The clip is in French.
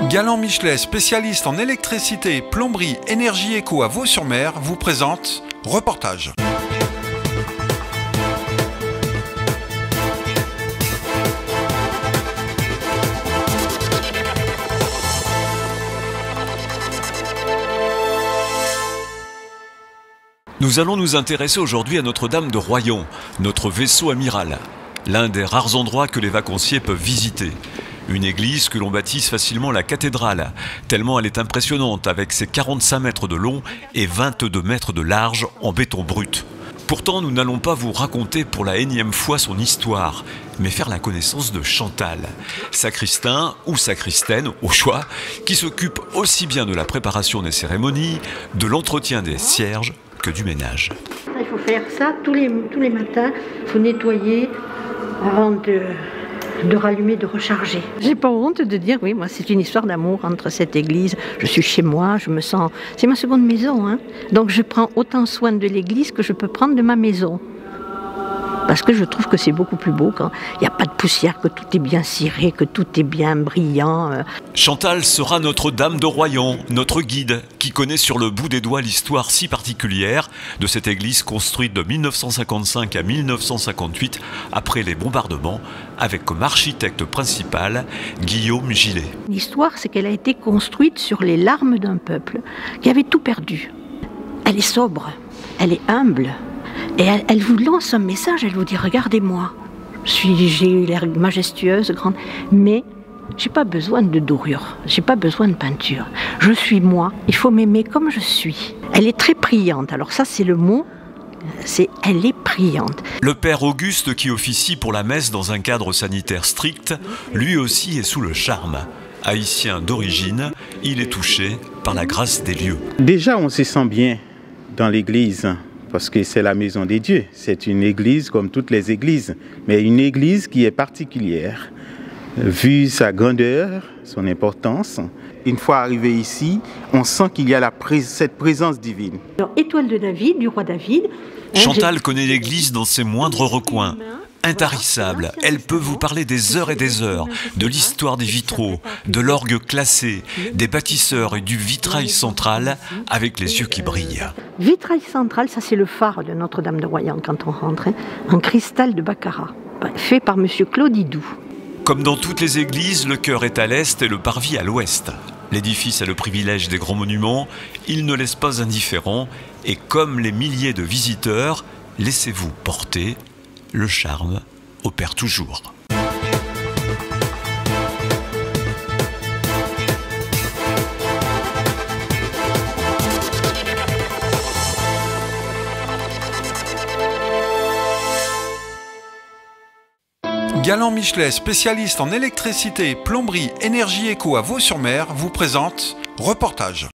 Galant Michelet, spécialiste en électricité, plomberie, énergie éco à Vaux-sur-Mer, vous présente Reportage. Nous allons nous intéresser aujourd'hui à Notre-Dame de Royan, notre vaisseau amiral, l'un des rares endroits que les vacanciers peuvent visiter. Une église que l'on baptise facilement la cathédrale, tellement elle est impressionnante avec ses 45 mètres de long et 22 mètres de large en béton brut. Pourtant, nous n'allons pas vous raconter pour la énième fois son histoire, mais faire la connaissance de Chantal, sacristain ou sacristaine, au choix, qui s'occupe aussi bien de la préparation des cérémonies, de l'entretien des cierges que du ménage. Il faut faire ça tous les matins, il faut nettoyer avant de rallumer, de recharger. J'ai pas honte de dire, oui, moi c'est une histoire d'amour entre cette église. Je suis chez moi, je me sens... C'est ma seconde maison, hein. Donc je prends autant soin de l'église que je peux prendre de ma maison. Parce que je trouve que c'est beaucoup plus beau quand il n'y a pas de poussière, que tout est bien ciré, que tout est bien brillant. Chantal sera Notre-Dame de Royan, notre guide, qui connaît sur le bout des doigts l'histoire si particulière de cette église construite de 1955 à 1958 après les bombardements, avec comme architecte principal Guillaume Gillet. L'histoire, c'est qu'elle a été construite sur les larmes d'un peuple qui avait tout perdu. Elle est sobre, elle est humble. Et elle vous lance un message, elle vous dit « Regardez-moi, j'ai l'air majestueuse, grande, mais j'ai pas besoin de dorure, j'ai pas besoin de peinture. Je suis moi, il faut m'aimer comme je suis. » Elle est très priante, alors ça c'est le mot, elle est priante. Le père Auguste qui officie pour la messe dans un cadre sanitaire strict, lui aussi est sous le charme. Haïtien d'origine, il est touché par la grâce des lieux. Déjà on se sent bien dans l'église. Parce que c'est la maison des dieux. C'est une église comme toutes les églises, mais une église qui est particulière, vu sa grandeur, son importance. Une fois arrivé ici, on sent qu'il y a cette présence divine. Alors, étoile de David, du roi David. Chantal connaît l'église dans ses moindres recoins. Intarissable, elle peut vous parler des heures et des heures, de l'histoire des vitraux, de l'orgue classé, des bâtisseurs et du vitrail central avec les yeux qui brillent. Vitrail central, ça c'est le phare de Notre-Dame de Royan quand on rentre, hein, en cristal de Baccarat, fait par monsieur Claude Idou. Comme dans toutes les églises, le chœur est à l'est et le parvis à l'ouest. L'édifice a le privilège des grands monuments, il ne laisse pas indifférent et comme les milliers de visiteurs, laissez-vous porter. Le charme opère toujours. Galant Michelet, spécialiste en électricité, plomberie, énergie éco à Vaux-sur-Mer, vous présente Reportage.